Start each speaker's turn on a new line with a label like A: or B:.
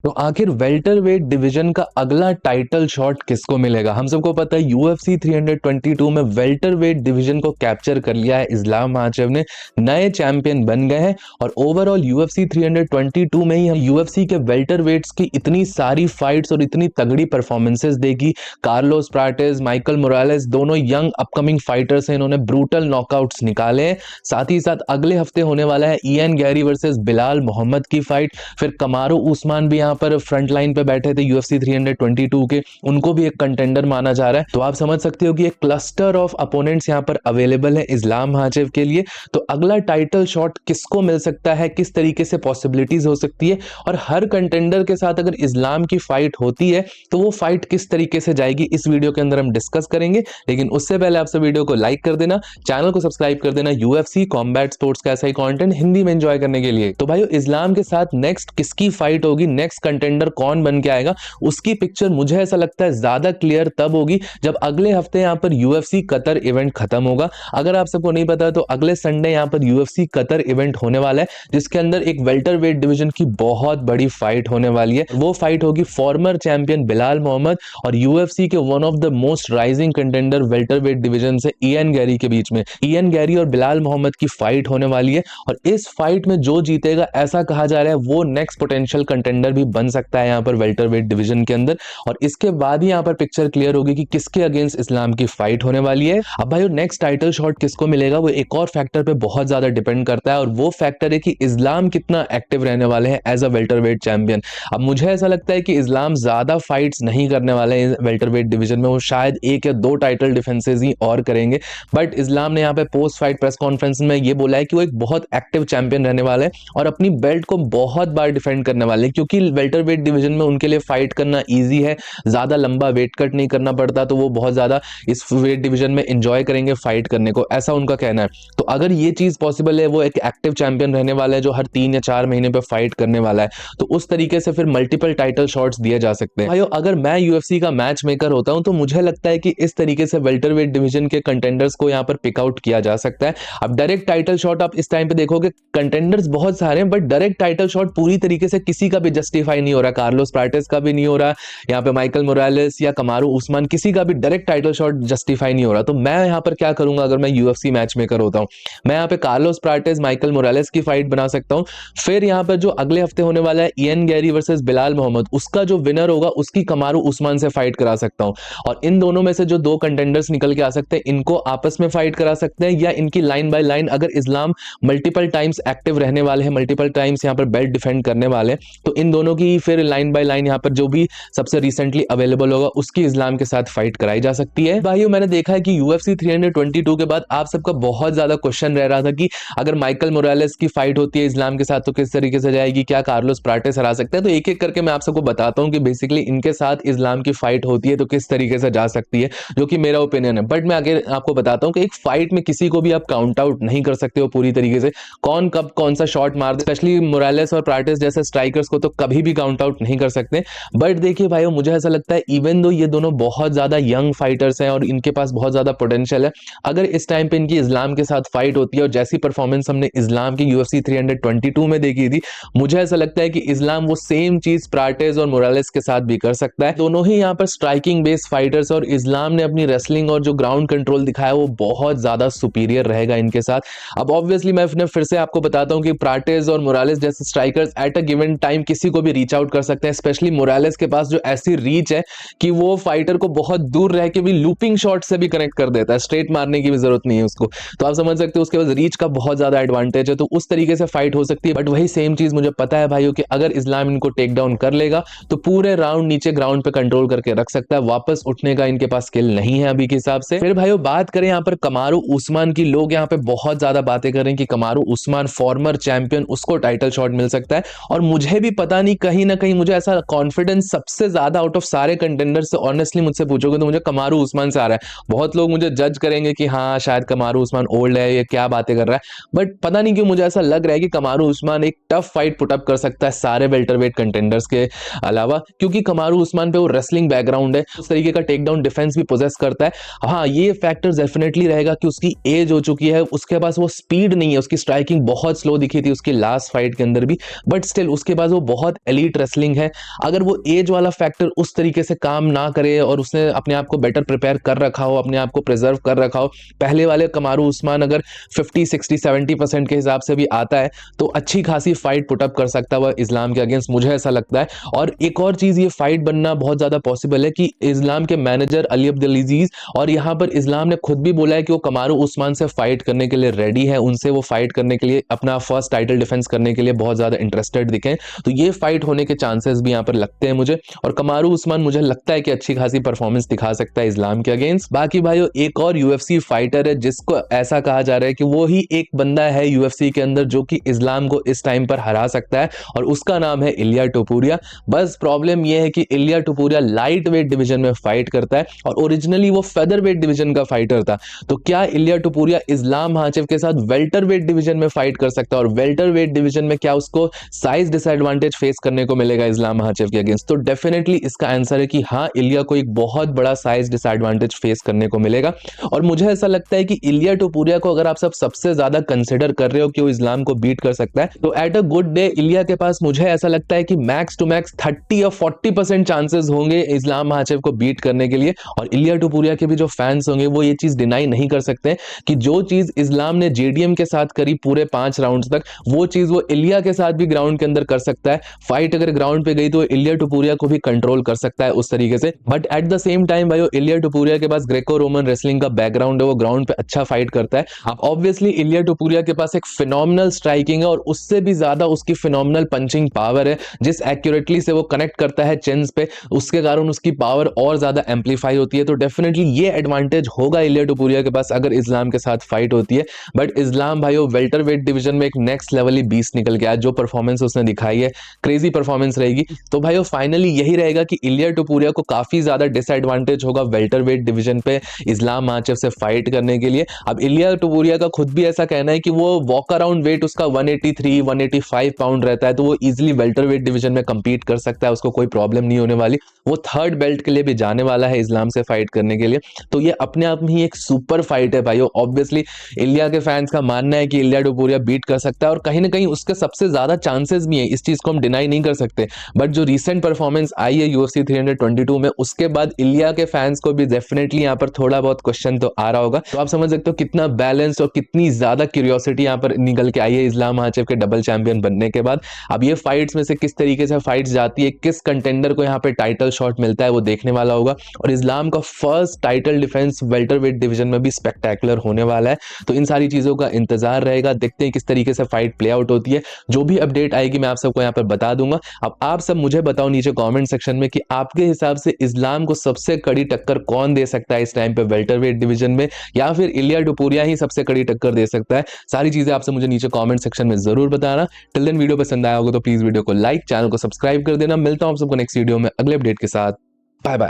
A: तो आखिर welterweight division का अगला टाइटल शॉट किसको मिलेगा? हम सबको पता है यूएफसी 322 में वेल्टरवेट डिवीजन को कैप्चर कर लिया है इस्लाम माचेव ने, नए चैंपियन बन गए हैं। और ओवरऑल यूएफसी 322 में ही हम यूएफसी के वेल्टरवेट्स की इतनी सारी फाइट्स और इतनी तगड़ी परफॉर्मेंसेस देखी। कार्लोस प्राटेस, माइकल मोरालेस दोनों यंग अपकमिंग फाइटर्स हैं, इन्होंने ब्रूटल नॉकआउट्स निकाले हैं। साथ ही साथ अगले हफ्ते होने वाला है Ian Garry versus Belal Muhammad की फाइट। फिर कमारू उस्मान भी यहाँ पर फ्रंट लाइन पे बैठे थे यूएफसी 322 के, उनको भी एक कंटेंडर माना जा रहा है। तो आप समझ सकते हो कि एक क्लस्टर ऑफ अपोनेंट्स यहाँ पर अवेलेबल है इस्लाम माचेव के लिए। तो अगला टाइटल शॉट किसको मिल सकता है, किस तरीके से पॉसिबिलिटीज हो सकती है, और हर कंटेंडर के साथ अगर इस्लाम की फाइट होती है तो वो फाइट किस तरीके से जाएगी, इस वीडियो के अंदर हम डिस्कस करेंगे। लेकिन उससे पहले आपसे वीडियो को लाइक कर देना, चैनल को सब्सक्राइब कर देना यूएफसी कॉम्बैट स्पोर्ट्स का ऐसा ही कंटेंट हिंदी में एंजॉय करने के लिए। तो भाई इस्लाम के साथ नेक्स्ट किसकी फाइट होगी, नेक्स्ट कंटेंडर कौन बन के आएगा, उसकी पिक्चर मुझे ऐसा लगता है ज्यादा क्लियर तब होगी जब अगले हफ्ते यहां पर यूएफसी कतर इवेंट खत्म होगा। अगर आप सबको नहीं पता तो अगले संडे यहां पर यूएफसी कतर इवेंट होने वाला है, जिसके अंदर एक वेल्टरवेट डिवीजन की बहुत बड़ी फाइट होने वाली है। वो फाइट होगी फॉर्मर चैंपियन बिलाल मोहम्मद और यूएफसी के one of the most rising contender welterweight division से इयान गैरी के बीच में। इयान गैरी और बिलाल मोहम्मद की फाइट होने वाली है, और इस फाइट में जो जीतेगा ऐसा कहा जा रहा है वो नेक्स्ट पोटेंशियल कंटेंडर भी बन सकता है यहाँ पर वेल्टरवेट डिवीजन के अंदर। और इसके बाद ही यहाँ पर पिक्चर क्लियर होगी कि किसके अगेंस्ट इस्लाम की फाइट होने वाली है। अब भाई नेक्स्ट टाइटल शॉट किसको मिलेगा वो एक और फैक्टर पे बहुत ज्यादा डिपेंड करता है, और वो फैक्टर है कि इस्लाम कितना एक्टिव रहने वाले हैं एज अ वेल्टरवेट चैंपियन। अब मुझे ऐसा लगता है कि इस्लाम ज्यादा फाइट्स नहीं करने वाले हैं वेल्टरवेट डिवीजन में, वो शायद एक या दो टाइटल डिफेंसेस ही और करेंगे। बट इस्लाम ने यहाँ पे पोस्ट फाइट प्रेस कॉन्फ्रेंस में ये बोला है कि वो एक बहुत एक्टिव चैंपियन रहने वाला है और अपनी बेल्ट को बहुत बार डिफेंड करने वाले हैं, क्योंकि वेल्टरवेट डिवीजन में उनके लिए फाइट करना इजी है, ज्यादा लंबा वेट कट नहीं करना पड़ता, तो वो बहुत ज्यादा इस वेट डिवीजन में एंजॉय करेंगे फाइट करने को, ऐसा उनका कहना है। तो अगर ये चीज पॉसिबल है, वो एक एक्टिव चैंपियन रहने वाला है जो हर 3 या 4 महीने पे फाइट करने वाला है, तो उस तरीके से फिर मल्टीपल टाइटल शॉट्स दिए जा सकते हैं। भाइयों अगर मैं यूएफसी का मैच मेकर होता हूं तो मुझे लगता है कि इस तरीके से वेल्टरवेट डिवीजन के कंटेंडर्स को यहाँ पर पिकआउट किया जा सकता है। अब डायरेक्ट टाइटल शॉट आप इस टाइम पे देखोगे कंटेंडर्स बहुत सारे हैं, बट डायरेक्ट टाइटल शॉट पूरी तरीके से किसी का भी जस्टिफाई नहीं हो रहा, कार्लोस प्राटेस का भी नहीं हो रहा, यहाँ पे माइकल मोरालेस या कमारू उस्मान किसी का भी डायरेक्ट टाइटल शॉट जस्टिफाई नहीं हो रहा। तो मैं यहाँ पर क्या करूंगा, अगर मैं यूएफसी मैच मेकर होता हूँ, मैं यहाँ पे कार्लोस प्राटेस माइकल मोरालेस की फाइट बना सकता हूँ। फिर यहाँ पर जो अगले हफ्ते होने वाला है Ian Garry versus Belal Muhammad, उसका जो विनर होगा उसकी कमारू उस्मान से फाइट करा सकता हूँ। और इन दोनों में से जो दो कंटेंडर्स निकल के आ सकते हैं, इनको आपस में फाइट करा सकते हैं, या इनकी लाइन बाय लाइन, अगर इस्लाम मल्टीपल टाइम्स एक्टिव रहने वाले हैं, मल्टीपल टाइम्स यहाँ पर बेल्ट डिफेंड करने वाले हैं, तो इन दोनों की फिर लाइन बाय लाइन यहाँ पर जो भी सबसे रिसेंटली अवेलेबल होगा उसकी इस्लाम के साथ फाइट कराई जा सकती है। भाइयों मैंने देखा है कि यूएफसी 322 के बाद आप सबका बहुत ज्यादा क्वेश्चन रह रहा था कि अगर माइकल मोरालेस की फाइट होती है इस्लाम के साथ तो किस तरीके से जाएगी, क्या कार्लोस प्राटेस हरा सकता है। तो एक एक करके मैं आप सबको बताता हूँ कि बेसिकली इनके साथ इस्लाम की फाइट होती है तो किस तरीके से जा सकती है, जो कि मेरा ओपिनियन है। बट मैं आगे आपको बताता हूँ कि एक फाइट में किसी को भी आप काउंट आउट नहीं कर सकते हो पूरी तरीके से, कौन कब कौन सा शॉट मार दे, स्पेशली मोरालेस और प्राटेस जैसे स्ट्राइकर्स को तो कभी भी काउंट आउट नहीं कर सकते। बट देखिए भाइयों मुझे ऐसा लगता है इवन दो ये दोनों बहुत ज्यादा यंग फाइटर्स हैं और इनके पास बहुत ज्यादा पोटेंशियल है, अगर इस टाइम पे इनकी इस्लाम के साथ फाइट होती है और जैसी परफॉर्मेंस हमने इस्लाम की यूएफसी 322 में देखी थी, मुझे ऐसा लगता है कि इस्लाम वो सेम चीज प्राटेस और मोरालेस के साथ भी कर सकता है। दोनों ही यहाँ पर स्ट्राइकिंग बेस्ड फाइटर्स, और इस्लाम ने अपनी रेसलिंग और जो ग्राउंड कंट्रोल दिखाया वो बहुत ज्यादा सुपीरियर रहेगा इनके साथ। अब ऑब्वियसली मैं फिर से आपको बताता हूं कि प्राटेस और मोरालेस जैसे strikers at a given time किसी को भी रीच आउट कर सकते हैं, स्पेशली मोरालेस के पास जो ऐसी रीच है कि वो फाइटर को बहुत दूर रह के भी लूपिंग शॉट से भी कनेक्ट कर देता है, स्ट्रेट मारने की भी जरूरत नहीं है उसको। तो आप समझ सकते हो उसके पास रीच का बहुत ज्यादा एडवांटेज है, तो उस तरीके से फाइट हो सकती है। बट वही सेम चीज मुझे पता है भाइयों कि अगर इस्लाम इनको टेक डाउन कर लेगा तो पूरे राउंड नीचे ग्राउंड पे कंट्रोल करके रख सकता है, वापस उठने का इनके पास स्किल नहीं है अभी के हिसाब से। फिर भाइयों बात करें यहाँ पर कमारू उस्मान की, लोग यहाँ पे बहुत ज्यादा बातें कर रहे हैं कि कमारू उस्मान फॉर्मर चैंपियन, उसको टाइटल शॉट मिल सकता है। और मुझे भी पता नहीं, कहीं ना कहीं मुझे ऐसा कॉन्फिडेंस सबसे ज्यादा आउट ऑफ सारे कंटेंडर से, ऑनेस्टली मुझसे पूछोगे तो मुझे कमारू उस्मान से आ रहा है। बहुत लोग मुझे जज करेंगे कि हाँ शायद कमारू उस्मान ओल्ड है, ये क्या बातें कर रहा है, बट पता नहीं क्यों मुझे ऐसा लग रहा है कि कमारू उस्मान एक टफ फाइट पुटअप कर सकता है सारे वेल्टरवेट कंटेंडर्स के अलावा, क्योंकि कमारू उस्मान पे वो रेसलिंग बैकग्राउंड है, उस तरीके का टेक डाउन डिफेंस भी पोजेस करता है। हाँ ये फैक्टर डेफिनेटली रहेगा कि उसकी एज हो चुकी है, उसके पास वो स्पीड नहीं है, उसकी स्ट्राइकिंग बहुत स्लो दिखी थी उसकी लास्ट फाइट के अंदर भी, बट स्टिल उसके पास वो बहुत एलीट रेसलिंग है, अगर वो एज वाला फैक्टर उस तरीके से काम ना करे और उसने अपने आप को बेटर प्रिपेयर कर रखा हो, अपने आप को प्रिजर्व कर रखा हो, पहले वाले कमारू उस्मान अगर 50 60 70% के हिसाब से भी आता है तो अच्छी खासी फाइट पुटअप कर सकता है वह इस्लाम के अगेंस्ट, मुझे ऐसा लगता है। और एक और चीज, ये फाइट बनना बहुत ज्यादा पॉसिबल है कि इस्लाम के मैनेजर अली अब्दुल अजीज, और यहां पर इस्लाम ने खुद भी बोला है कि वो कमारू उस्मान से फाइट करने के लिए रेडी है, उनसे वो फाइट करने के लिए, अपना फर्स्ट टाइटल डिफेंस करने के लिए बहुत ज्यादा इंटरेस्टेड दिखे। तो ये फाइट होने के चांसेस भी यहाँ पर लगते हैं मुझे, और कमारू उस्मान मुझे लगता है कि अच्छी खासी परफॉर्मेंस दिखा सकता है इस्लाम के अगेंस्ट। बाकी भाइयों एक और यूएफसी फाइटर है जिसको ऐसा कहा जा रहा है कि वो ही एक बंदा है यूएफसी के अंदर जो कि इस्लाम को इस टाइम पर हरा सकता है, और उसका नाम है इलिया टोपुरिया। बस प्रॉब्लम यह है कि इलिया टोपुरिया लाइट वेट डिवीजन में फाइट करता है और ओरिजिनली वो फेदर वेट डिवीजन का फाइटर था। तो क्या इलिया टोपुरिया इस्लाम माचेव के साथ वेल्टर वेट डिवीजन में फाइट कर सकता है, और वेल्टर वेट डिवीजन में क्या उसको साइज डिसएडवांटेज फेस करने को मिलेगा इस्लाम माचेव के अगेंस्ट? तो डेफिनेटली इसका आंसर है कि हाँ, इलिया को एक बहुत बड़ा साइज डिसएडवांटेज फेस करने को मिलेगा। और मुझे ऐसा लगता है कि इलिया टोपुरिया को अगर आप सब सबसे ज्यादा कंसिडर कर रहे हो कि वो इस्लाम को बीट कर सकता है, तो एट अ गुड डे इलिया के पास मुझे ऐसा लगता है कि मैक्स टू मैक्स 30 या 40% चांसेस होंगे इस्लाम माचेव को बीट करने के लिए। और इलिया टोपुरिया के भी जो फैंस होंगे वो ये चीज डिनाई नहीं कर सकते कि जो चीज इस्लाम ने जेडीएम के साथ करी पूरे 5 राउंड्स तक, वो चीज वो इलिया के साथ भी ग्राउंड के अंदर कर सकता है। फाइट अगर ग्राउंड पे गई तो इलिया टोपुरिया को भी कंट्रोल कर सकता है उस तरीके से। But at the same time भाई इलिया टोपुरिया के पास ग्रेको रोमन रेसलिंग का बैकग्राउंड है, वो ग्राउंड पे अच्छा फाइट करता है। अब ऑब्वियसली इलिया टोपुरिया के पास एक फिनोमिनल स्ट्राइकिंग है और उससे भी ज्यादा उसकी फिनोमिनल पंचिंग पावर है, जिस एक्यूरेटली से वो कनेक्ट करता है चिन्स पे, उसके कारण उसकी पावर और ज्यादा एम्पलीफाई होती है। तो डेफिनेटली ये एडवांटेज होगा इलिया टोपुरिया के पास अगर इस्लाम के साथ फाइट होती है। बट इस्लाम भाई वेल्टर वेट डिवीजन में एक नेक्स्ट लेवल ही बीस्ट निकल गया, जो परफॉर्मेंस उसने दिखाई है क्रेजी परफॉर्मेंस रहेगी। तो भाई फाइनली यही रहेगा कि इलिया टोपुरिया को काफी ज्यादा डिसएडवांटेज होगा वेल्टर वेट डिवीजन पे इस्लाम माचेव से फाइट करने के लिए। अब इलिया टोपुरिया का खुद भी ऐसा कहना है कि वो वॉक अराउंड वेट उसका 183 185 पाउंड रहता है, तो वो इजिली वेल्टर वेट डिवीजन में कंपीट कर सकता है, उसको कोई प्रॉब्लम नहीं होने वाली। वो थर्ड बेल्ट के लिए भी जाने वाला है इस्लाम से फाइट करने के लिए। तो ये अपने आप में ही एक सुपर फाइट है भाई। ऑब्वियसली इलिया के फैंस का मानना है कि इलिया टोपुरिया बीट कर सकता है, और कहीं ना कहीं उसके सबसे ज्यादा चांसेस भी है, इस चीज को हम डिनाई नहीं कर सकते। बट जो रिसेंट परफॉर्मेंस आई है यूएफसी 322 में, उसके बाद इलिया के फैंस को भी डेफिनेटली यहाँ पर थोड़ा बहुत क्वेश्चन तो आ रहा होगा। तो आप समझ सकते हो कितना बैलेंस और कितनी ज्यादा क्यूरियोसिटी यहाँ पर निकल के आई है इस्लाम माचेव के डबल चैंपियन बनने के बाद। अब ये फाइट्स में से किस तरीके से फाइट्स जाती है, किस कंटेंडर को यहाँ पे टाइटल शॉट मिलता है, वो देखने वाला होगा। और इस्लाम का first title defence welter weight division में भी स्पेक्टेकुलर होने वाला है। तो इन सारी चीजों का इंतजार रहेगा, देखते हैं किस तरीके से फाइट प्ले आउट होती है। जो भी अपडेट आएगी मैं आप सबको यहाँ पर बता दूंगा। अब आप सब मुझे बताओ नीचे कमेंट सेक्शन में कि आपके हिसाब से इस्लाम को सबसे कड़ी टक्कर कौन दे सकता है इस टाइम पे वेल्टर वेट डिवीजन में, या फिर इलिया टोपुरिया ही सबसे कड़ी टक्कर दे सकता है। सारी चीजें आपसे मुझे नीचे कमेंट सेक्शन में जरूर बताना। टिल देन वीडियो पसंद आया होगा तो प्लीज वीडियो को लाइक, चैनल को सब्सक्राइब कर देना। मिलता हूं आप सबको नेक्स्ट वीडियो में अगले अपडेट के साथ।